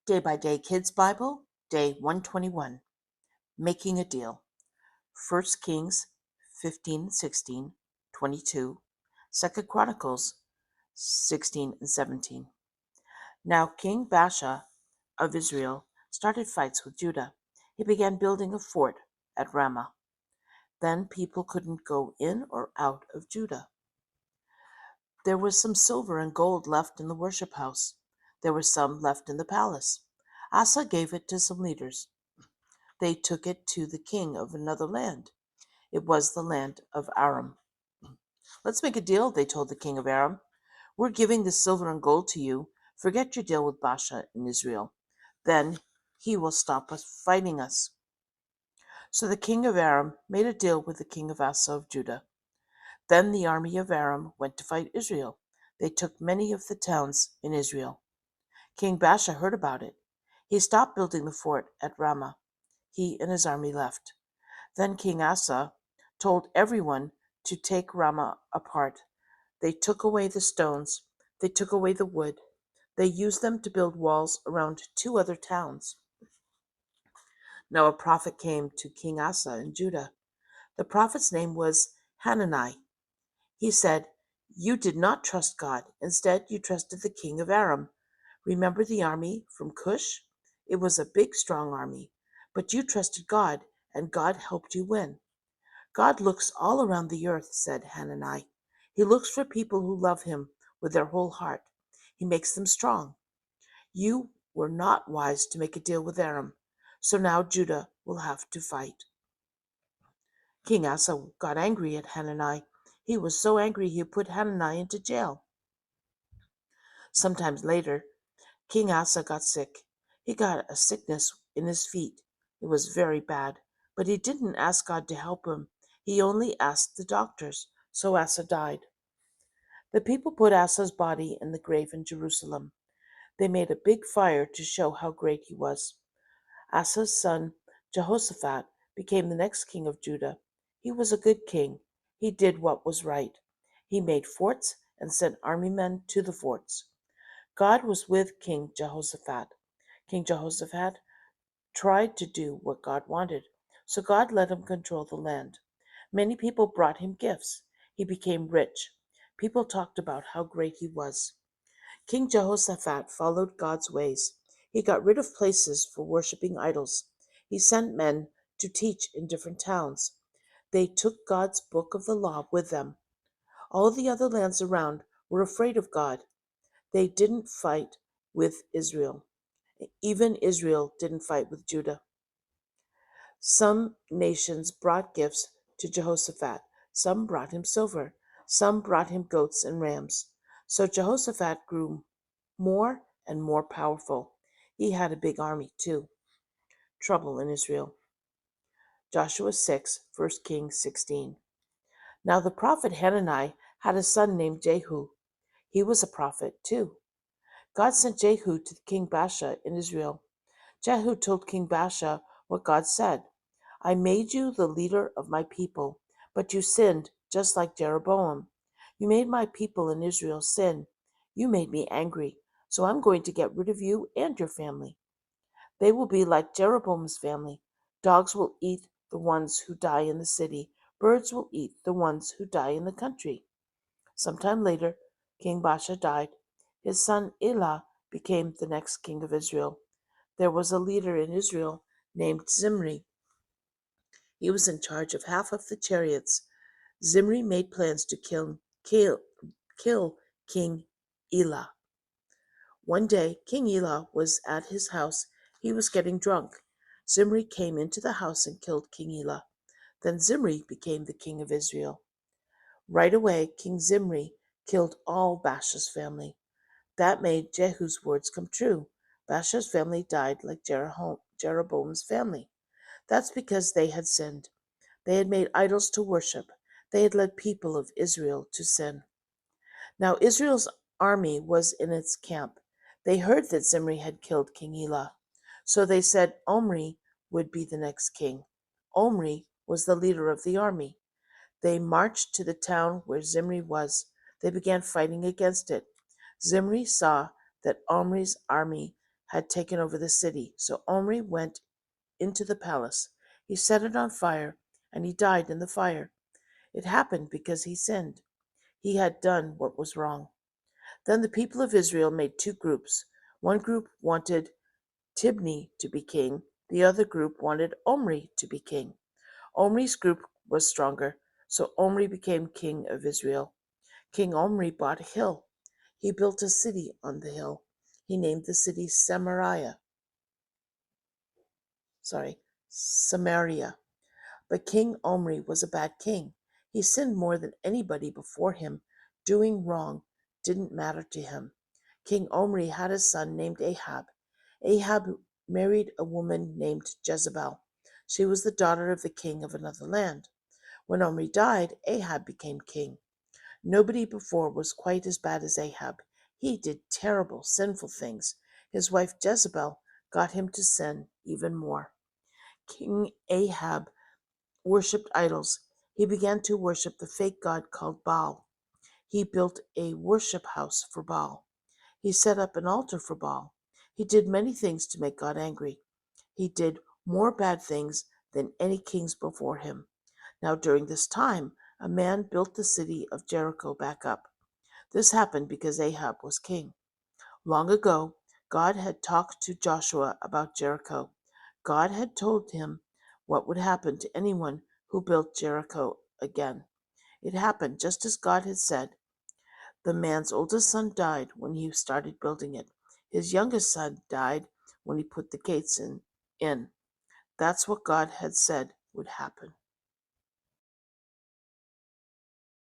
Day by Day Kids Bible, Day 121, Making a Deal. 1 Kings 15 16, 22, 2 Chronicles 16 and 17. Now King Baasha of Israel started fights with Judah. He began building a fort at Ramah. Then people couldn't go in or out of Judah. There was some silver and gold left in the worship house. There was some left in the palace. Asa gave it to some leaders. They took it to the king of another land. It was the land of Aram. Let's make a deal, they told the king of Aram. We're giving the silver and gold to you. Forget your deal with Baasha in Israel. Then he will stop us fighting us. So the king of Aram made a deal with the king of Asa of Judah. Then the army of Aram went to fight Israel. They took many of the towns in Israel. King Baasha heard about it. He stopped building the fort at Ramah. He and his army left. Then King Asa told everyone to take Ramah apart. They took away the stones. They took away the wood. They used them to build walls around 2 other towns. Now a prophet came to King Asa in Judah. The prophet's name was Hanani. He said, "You did not trust God. Instead, you trusted the king of Aram. Remember the army from Cush? It was a big, strong army. But you trusted God, and God helped you win." "God looks all around the earth," said Hanani. "He looks for people who love him with their whole heart. He makes them strong. You were not wise to make a deal with Aram, so now Judah will have to fight." King Asa got angry at Hanani. He was so angry he put Hanani into jail. Sometime later, King Asa got sick. He got a sickness in his feet. It was very bad, but he didn't ask God to help him. He only asked the doctors, so Asa died. The people put Asa's body in the grave in Jerusalem. They made a big fire to show how great he was. Asa's son Jehoshaphat became the next king of Judah. He was a good king. He did what was right. He made forts and sent army men to the forts. God was with King Jehoshaphat. King Jehoshaphat tried to do what God wanted, so God let him control the land. Many people brought him gifts. He became rich. People talked about how great he was. King Jehoshaphat followed God's ways. He got rid of places for worshiping idols. He sent men to teach in different towns. They took God's book of the law with them. All the other lands around were afraid of God. They didn't fight with Israel. Even Israel didn't fight with Judah. Some nations brought gifts to Jehoshaphat. Some brought him silver. Some brought him goats and rams. So Jehoshaphat grew more and more powerful. He had a big army, too. Trouble in Israel. Joshua 6, 1 Kings 16. Now the prophet Hanani had a son named Jehu. He was a prophet, too. God sent Jehu to King Baasha in Israel. Jehu told King Baasha what God said. "I made you the leader of my people, but you sinned just like Jeroboam. You made my people in Israel sin. You made me angry, so I'm going to get rid of you and your family. They will be like Jeroboam's family. Dogs will eat the ones who die in the city. Birds will eat the ones who die in the country." Sometime later, King Baasha died. His son Elah became the next king of Israel. There was a leader in Israel named Zimri. He was in charge of half of the chariots. Zimri made plans to kill King Elah. One day, King Elah was at his house. He was getting drunk. Zimri came into the house and killed King Elah. Then Zimri became the king of Israel. Right away, King Zimri killed all Baasha's family. That made Jehu's words come true. Baasha's family died like Jeroboam's family. That's because they had sinned. They had made idols to worship. They had led people of Israel to sin. Now Israel's army was in its camp. They heard that Zimri had killed King Elah. So they said Omri would be the next king. Omri was the leader of the army. They marched to the town where Zimri was. They began fighting against it. Zimri saw that Omri's army had taken over the city. So Omri went into the palace. He set it on fire, and he died in the fire. It happened because he sinned. He had done what was wrong. Then the people of Israel made two groups. One group wanted Tibni to be king, the other group wanted Omri to be king. Omri's group was stronger, so Omri became king of Israel. King Omri bought a hill. He built a city on the hill. He named the city Samaria. But King Omri was a bad king. He sinned more than anybody before him. Doing wrong didn't matter to him. King Omri had a son named Ahab. Ahab married a woman named Jezebel. She was the daughter of the king of another land. When Omri died, Ahab became king. Nobody before was quite as bad as Ahab. He did terrible, sinful things. His wife Jezebel got him to sin even more. King Ahab worshipped idols. He began to worship the fake god called Baal. He built a worship house for Baal. He set up an altar for Baal. He did many things to make God angry. He did more bad things than any kings before him. Now, during this time, a man built the city of Jericho back up. This happened because Ahab was king. Long ago, God had talked to Joshua about Jericho. God had told him what would happen to anyone who built Jericho again. It happened just as God had said. The man's oldest son died when he started building it. His youngest son died when he put the gates in. That's what God had said would happen.